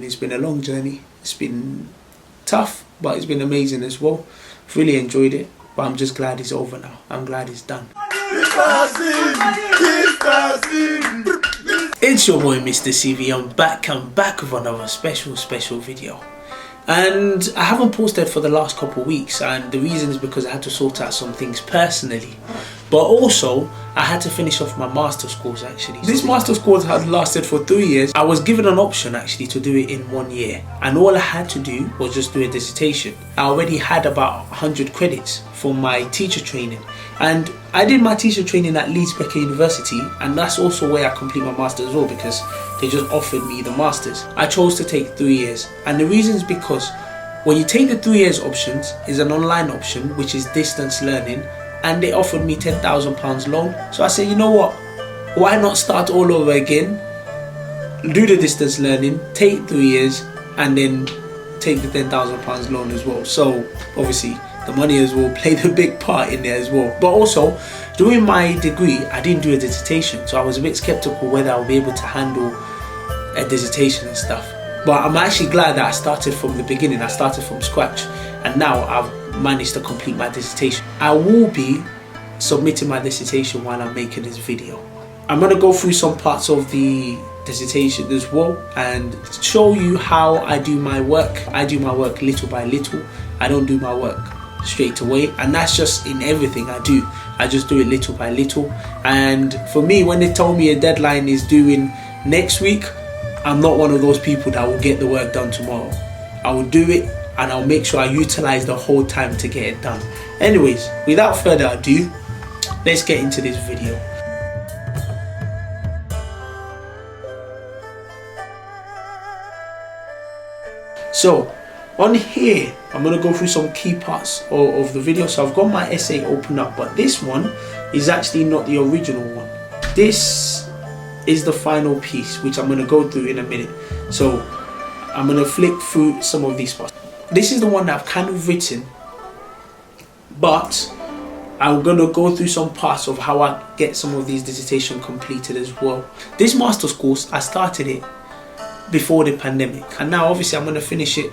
It's been a long journey. It's been tough, but it's been amazing as well. I've really enjoyed it, but I'm just glad it's over now. I'm glad it's done. It's your boy Mr. CV. I'm back with another special video. And I haven't posted for the last couple of weeks, and the reason is because I had to sort out some things personally, but also I had to finish off my master's course actually. This master's course had lasted for 3 years. I was given an option actually to do it in 1 year, and all I had to do was just do a dissertation. I already had about 100 credits for my teacher training, and I did my teacher training at Leeds Becker University, and that's also where I complete my master's as well, because they just offered me the master's. I chose to take 3 years, and the reason is because when you take the 3 years options, is an online option which is distance learning, and they offered me £10,000 loan. So I said, you know what, why not start all over again, do the distance learning, take 3 years, and then take the £10,000 loan as well. So obviously the money as well played a big part in there as well. But also during my degree I didn't do a dissertation, so I was a bit skeptical whether I'll be able to handle a dissertation and stuff. But I'm actually glad that I started from the beginning. I started from scratch, and now I've managed to complete my dissertation. I will be submitting my dissertation while I'm making this video. I'm going to go through some parts of the dissertation as well and show you how I do my work. I do my work little by little. I don't do my work straight away, and that's just in everything I do. I just do it little by little. And for me, when they told me a deadline is due in next week, I'm not one of those people that will get the work done tomorrow. I will do it, and I'll make sure I utilize the whole time to get it done. Anyways, without further ado, let's get into this video. So on here, I'm going to go through some key parts of the video. So I've got my essay open up, but this one is actually not the original one. This is the final piece, which I'm going to go through in a minute. So I'm going to flick through some of these parts. This is the one that I've kind of written, but I'm going to go through some parts of how I get some of these dissertation completed as well. This master's course, I started it before the pandemic, and now obviously I'm going to finish it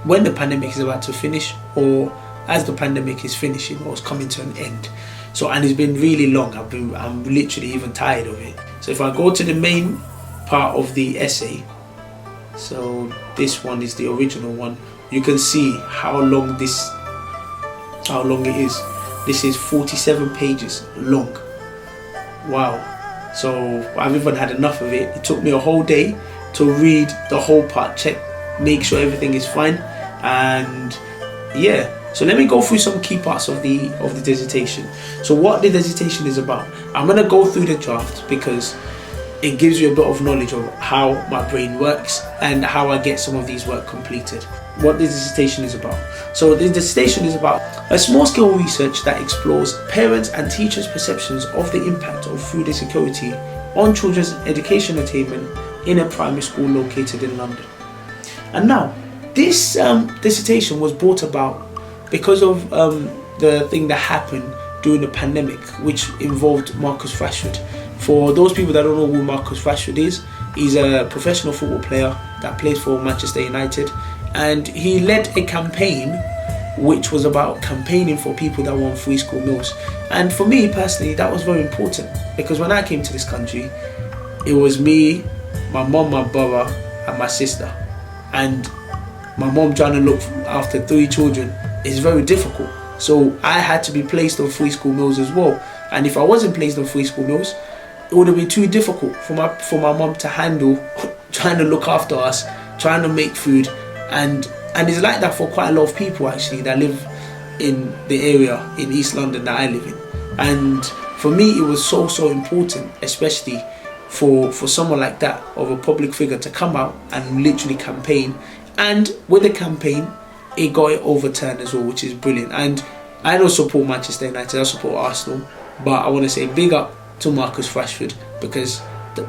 when the pandemic is about to finish, or as the pandemic is finishing or is coming to an end. So, and it's been really long. I'm literally even tired of it. So if I go to the main part of the essay, so this one is the original one, you can see how long it is. This is 47 pages long. Wow. So I've even had enough of it. It took me a whole day to read the whole part, make sure everything is fine, and yeah. So let me go through some key parts of the dissertation. So what the dissertation is about, I'm going to go through the draft because it gives you a bit of knowledge of how my brain works and how I get some of these work completed. What the dissertation is about. So the dissertation is about a small-scale research that explores parents' and teachers' perceptions of the impact of food insecurity on children's education attainment in a primary school located in London. And now, this dissertation was brought about because of the thing that happened during the pandemic, which involved Marcus Rashford. For those people that don't know who Marcus Rashford is, he's a professional football player that plays for Manchester United, and he led a campaign which was about campaigning for people that want free school meals. And for me personally, that was very important, because when I came to this country, it was me, my mom, my brother and my sister, and my mom trying to look after 3 children is very difficult. So I had to be placed on free school meals as well, and if I wasn't placed on free school meals, it would have been too difficult for my mom to handle trying to look after us, trying to make food, and it's like that for quite a lot of people actually that live in the area in East London that I live in. And for me, it was so important, especially for someone like that, of a public figure, to come out and literally campaign. And with the campaign, it got it overturned as well, which is brilliant. And I don't support Manchester United, I support Arsenal, but I want to say big up to Marcus Rashford, because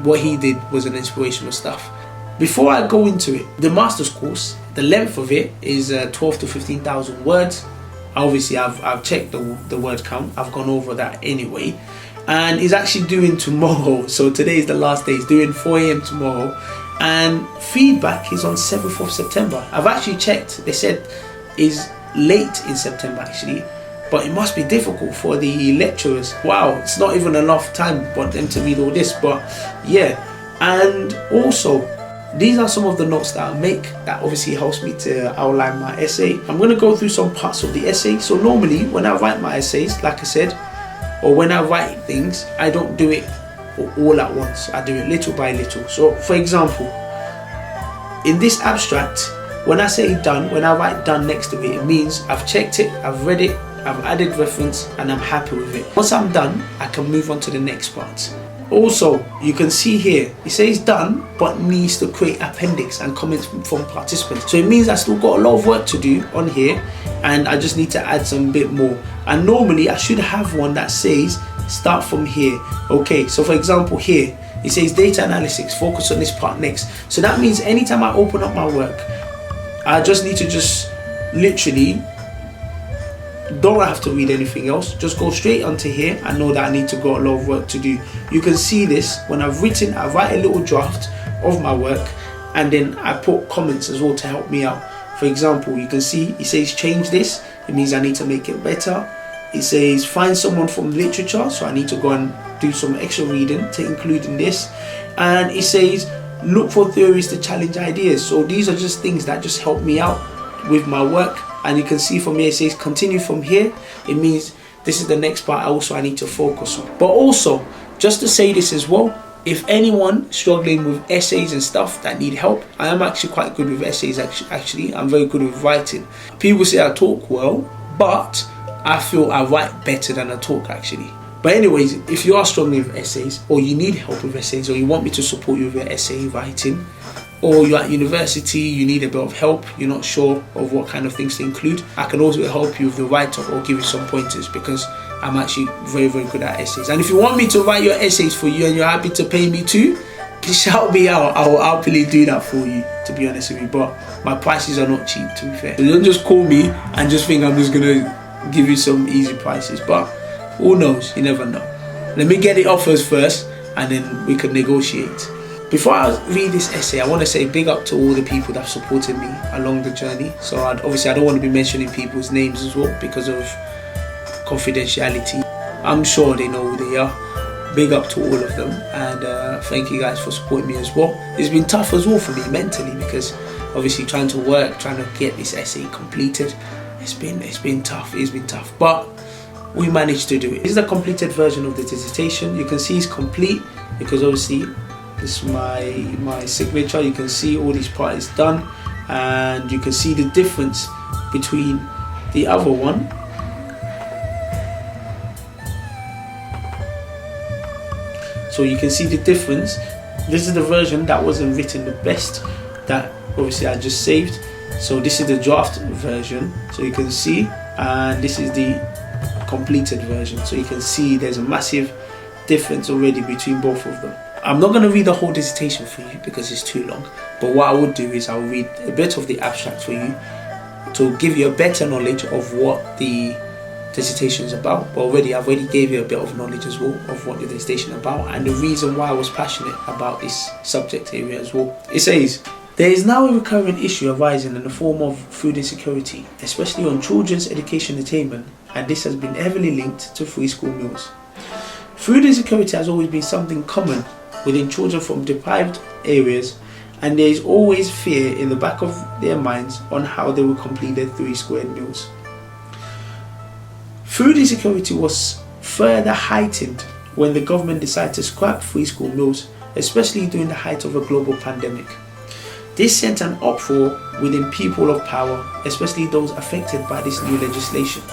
what he did was an inspirational stuff. Before I go into it, the master's course, the length of it is 12 to 15,000 words. Obviously I've checked the word count, I've gone over that anyway, and it's actually due in tomorrow. So today is the last day. It's due in 4 AM tomorrow, and feedback is on 7th of September. I've actually checked, they said is late in September actually, but it must be difficult for the lecturers. Wow, it's not even enough time for them to read all this, but yeah. And also, these are some of the notes that I make that obviously helps me to outline my essay. I'm going to go through some parts of the essay. So normally when I write my essays, like I said, or when I write things, I don't do it all at once. I do it little by little. So for example, in this abstract, when I say done, when I write done next to it, it means I've checked it, I've read it, I've added reference, and I'm happy with it. Once I'm done, I can move on to the next part. Also, you can see here, it says done, but needs to create appendix and comments from participants. So it means I still got a lot of work to do on here, and I just need to add some bit more. And normally I should have one that says start from here. Okay, so for example here, it says data analytics, focus on this part next. So that means anytime I open up my work, I just need to just literally don't have to read anything else, just go straight onto here. I know that I need to got a lot of work to do. You can see this when I've written, I write a little draft of my work, and then I put comments as well to help me out. For example, you can see it says change this, it means I need to make it better. It says find someone from literature, so I need to go and do some extra reading to include in this. And it says look for theories to challenge ideas. So these are just things that just help me out with my work. And you can see from here it says continue from here. It means this is the next part I need to focus on. But also, just to say this as well, if anyone struggling with essays and stuff that need help, I am actually quite good with essays. Actually, I'm very good with writing. People say I talk well, but I feel I write better than I talk actually. But anyways, if you are struggling with essays, or you need help with essays, or you want me to support you with your essay writing, or you're at university, you need a bit of help, you're not sure of what kind of things to include, I can also help you with the write-up or give you some pointers, because I'm actually very, very good at essays. And if you want me to write your essays for you and you're happy to pay me too, shout me out. I will happily do that for you, to be honest with you. But my prices are not cheap, to be fair. So don't just call me and just think I'm just gonna give you some easy prices. But who knows? You never know. Let me get the offers first, and then we can negotiate. Before I read this essay, I want to say big up to all the people that have supported me along the journey. So obviously I don't want to be mentioning people's names as well because of confidentiality. I'm sure they know who they are. Big up to all of them, and thank you guys for supporting me as well. It's been tough as well for me mentally, because obviously trying to get this essay completed, it's been tough, but we managed to do it. This is the completed version of the dissertation. You can see it's complete because obviously this is my signature. You can see all these parts done, and you can see the difference between the other one. So you can see the difference. This is the version that wasn't written the best, that obviously I just saved. So this is the draft version, so you can see, and this is the completed version. So you can see there's a massive difference already between both of them. I'm not going to read the whole dissertation for you because it's too long, but what I would do is I'll read a bit of the abstract for you to give you a better knowledge of what the dissertation is about. But I've already gave you a bit of knowledge as well of what the dissertation is about and the reason why I was passionate about this subject area as well. It says, there is now a recurrent issue arising in the form of food insecurity, especially on children's education attainment, and this has been heavily linked to free school meals. Food insecurity has always been something common within children from deprived areas, and there is always fear in the back of their minds on how they will complete their 3 square meals. Food insecurity was further heightened when the government decided to scrap free school meals, especially during the height of a global pandemic. This sent an uproar within people of power, especially those affected by this new legislation.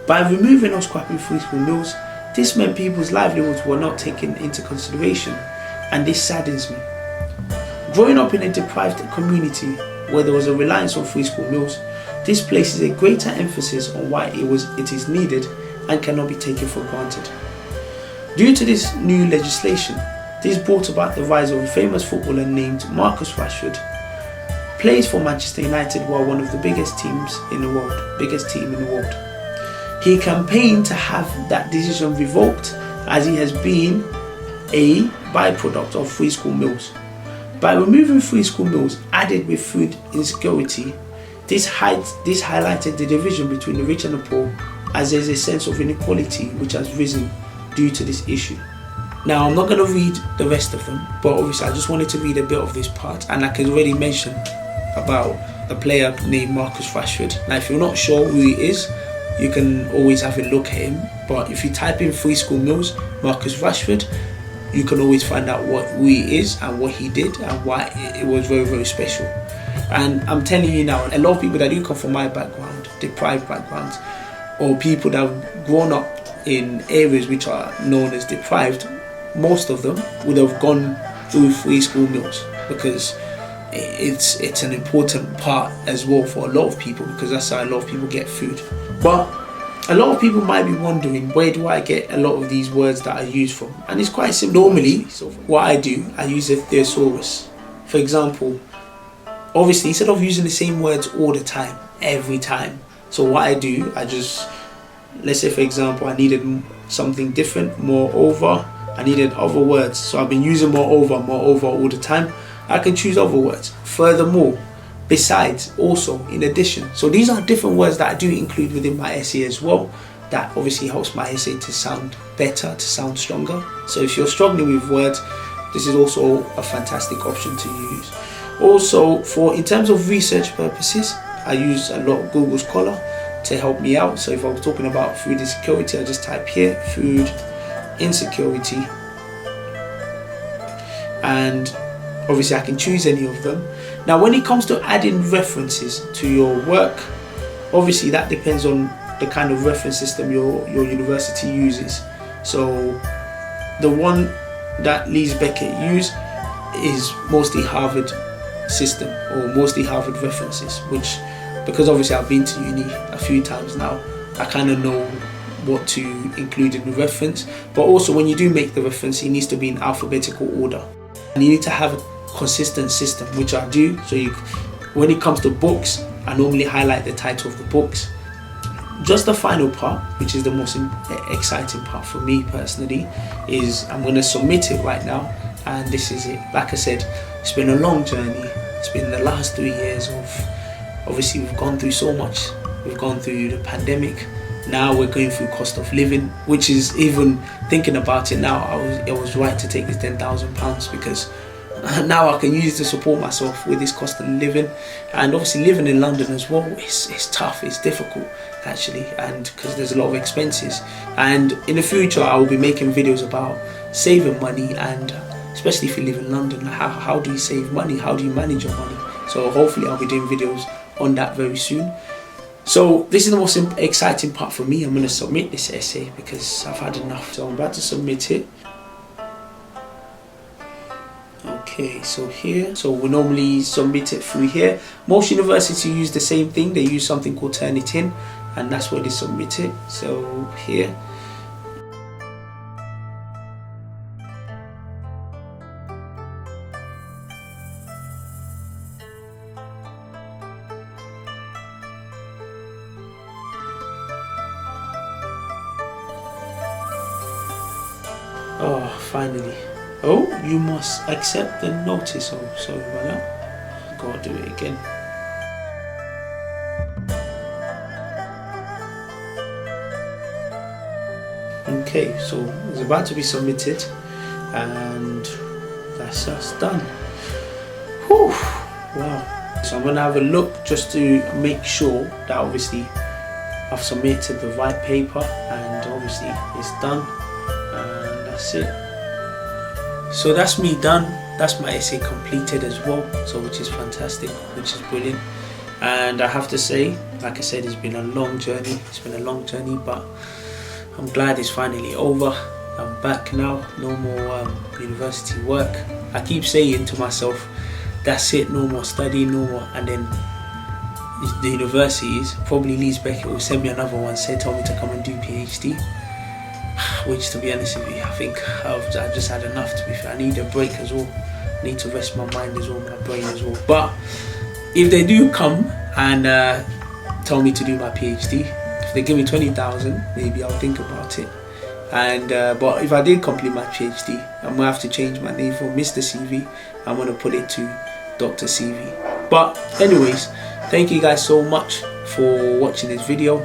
By removing or scrapping free school meals, this meant people's livelihoods were not taken into consideration, and this saddens me. Growing up in a deprived community where there was a reliance on free school meals, this places a greater emphasis on why it is needed and cannot be taken for granted. Due to this new legislation, this brought about the rise of a famous footballer named Marcus Rashford. Plays for Manchester United, who are one of the biggest team in the world. He campaigned to have that decision revoked, as he has been a byproduct of free school meals. By removing free school meals added with food insecurity, this highlighted the division between the rich and the poor, as there is a sense of inequality which has risen due to this issue. Now, I'm not going to read the rest of them, but obviously I just wanted to read a bit of this part, and I can already mention about a player named Marcus Rashford. Now, if you're not sure who he is, you can always have a look at him, but if you type in free school meals Marcus Rashford, you can always find out who he is and what he did and why it was very, very special. And I'm telling you now, a lot of people that do come from my background, deprived backgrounds, or people that have grown up in areas which are known as deprived, most of them would have gone through free school meals, because it's an important part as well for a lot of people, because that's how a lot of people get food. But a lot of people might be wondering, where do I get a lot of these words that I use from? And it's quite simple. Normally, what I do, I use a thesaurus. For example, obviously, instead of using the same words all the time, every time, so what I do, I just, let's say for example, I needed something different, moreover, I needed other words, so I've been using moreover all the time. I can choose other words, furthermore, besides, also, in addition. So these are different words that I do include within my essay as well. That obviously helps my essay to sound better, to sound stronger. So if you're struggling with words, this is also a fantastic option to use. Also, in terms of research purposes, I use a lot of Google Scholar to help me out. So if I was talking about food insecurity, I just type here, food insecurity, and obviously I can choose any of them. Now, when it comes to adding references to your work, obviously that depends on the kind of reference system your university uses. So the one that Lees Beckett use is mostly Harvard system, or mostly Harvard references, which, because obviously I've been to uni a few times now, I kind of know what to include in the reference. But also, when you do make the reference, it needs to be in alphabetical order, and you need to have a consistent system, which I do. So when it comes to books, I normally highlight the title of the books. Just the final part, which is the most exciting part for me personally, is I'm going to submit it right now, and this is it. Like I said, it's been a long journey. It's been the last 3 years of, obviously we've gone through so much. We've gone through the pandemic, now we're going through cost of living, which is, even thinking about it now, it was right to take this £10,000, because now I can use it to support myself with this cost of living. And obviously living in London as well, it's tough, it's difficult actually, and because there's a lot of expenses. And in the future I will be making videos about saving money, and especially if you live in London, how do you save money, how do you manage your money? So hopefully I'll be doing videos on that very soon. So this is the most exciting part for me. I'm going to submit this essay because I've had enough, so I'm about to submit it. Okay, so here, so we normally submit it through here. Most universities use the same thing. They use something called Turnitin, and that's where they submit it. So here. Oh, finally. Oh, you must accept the notice. Oh, sorry about that. Gotta do it again. Okay, so it's about to be submitted, and that's us done. Whew, wow. So I'm gonna have a look just to make sure that obviously I've submitted the right paper, and obviously it's done, and that's it. So that's me done. That's my essay completed as well, so which is fantastic, which is brilliant. And I have to say, like I said, it's been a long journey. It's been a long journey, but I'm glad it's finally over. I'm back now, no more university work. I keep saying to myself, that's it, no more studying, no more. And then the universities, probably Lees Beckett will send me another one, tell me to come and do PhD. Which, to be honest with you, I think I've just had enough, to be fair. I need a break as well. I need to rest my mind as well, my brain as well. But if they do come and tell me to do my PhD, if they give me 20,000, maybe I'll think about it. And but if I did complete my PhD, I'm gonna have to change my name from Mr. CV, I'm going to put it to Dr. CV. But anyways, thank you guys so much for watching this video.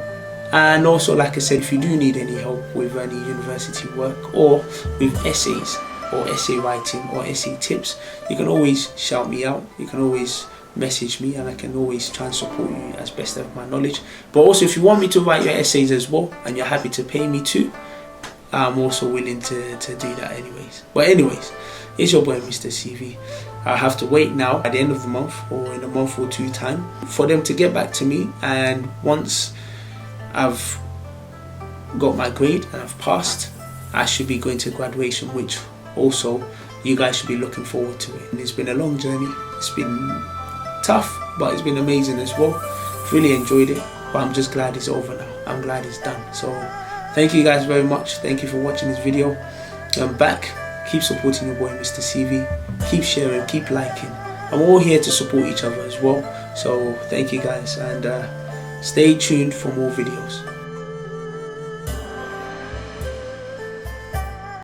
And also, like I said, if you do need any help with any university work or with essays or essay writing or essay tips, you can always shout me out. You can always message me, and I can always try and support you as best of my knowledge. But also, if you want me to write your essays as well and you're happy to pay me too, I'm also willing to do that anyways. But anyways, it's your boy Mr. CV. I have to wait now at the end of the month or in a month or two time for them to get back to me, and once I've got my grade and I've passed, I should be going to graduation, which also you guys should be looking forward to it. And it's been a long journey. It's been tough, but it's been amazing as well. Really enjoyed it, but I'm just glad it's over now. I'm glad it's done. So thank you guys very much. Thank you for watching this video. I'm back. Keep supporting your boy Mr. CV. Keep sharing, keep liking. I'm all here to support each other as well. So thank you guys, and stay tuned for more videos.